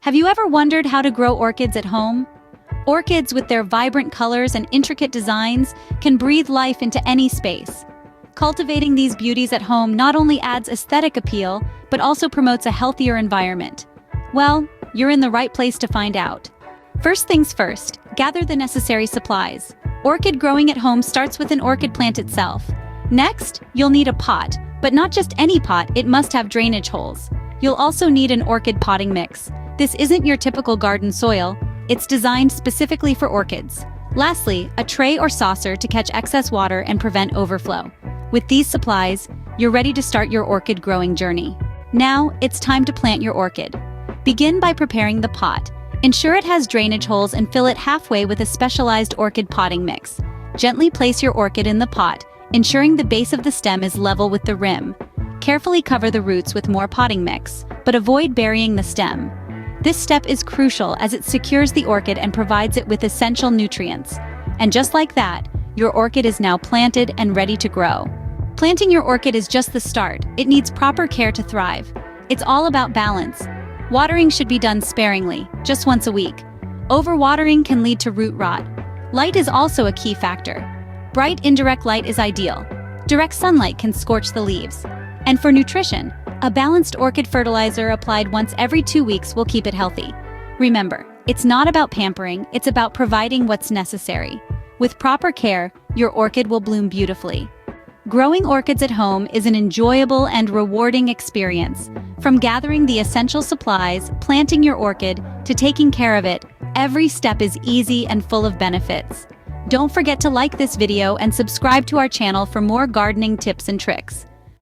Have you ever wondered how to grow orchids at home? Orchids, with their vibrant colors and intricate designs, can breathe life into any space. Cultivating these beauties at home not only adds aesthetic appeal, but also promotes a healthier environment. Well, you're in the right place to find out. First things first, gather the necessary supplies. Orchid growing at home starts with an orchid plant itself. Next, you'll need a pot, but not just any pot, it must have drainage holes. You'll also need an orchid potting mix. This isn't your typical garden soil, it's designed specifically for orchids. Lastly, a tray or saucer to catch excess water and prevent overflow. With these supplies, you're ready to start your orchid growing journey. Now, it's time to plant your orchid. Begin by preparing the pot. Ensure it has drainage holes and fill it halfway with a specialized orchid potting mix. Gently place your orchid in the pot, ensuring the base of the stem is level with the rim. Carefully cover the roots with more potting mix, but avoid burying the stem. This step is crucial as it secures the orchid and provides it with essential nutrients. And just like that, your orchid is now planted and ready to grow. Planting your orchid is just the start. It needs proper care to thrive. It's all about balance. Watering should be done sparingly, just once a week. Overwatering can lead to root rot. Light is also a key factor. Bright indirect light is ideal. Direct sunlight can scorch the leaves. And for nutrition, a balanced orchid fertilizer applied once every 2 weeks will keep it healthy. Remember, it's not about pampering, it's about providing what's necessary. With proper care, your orchid will bloom beautifully. Growing orchids at home is an enjoyable and rewarding experience. From gathering the essential supplies, planting your orchid, to taking care of it, every step is easy and full of benefits. Don't forget to like this video and subscribe to our channel for more gardening tips and tricks.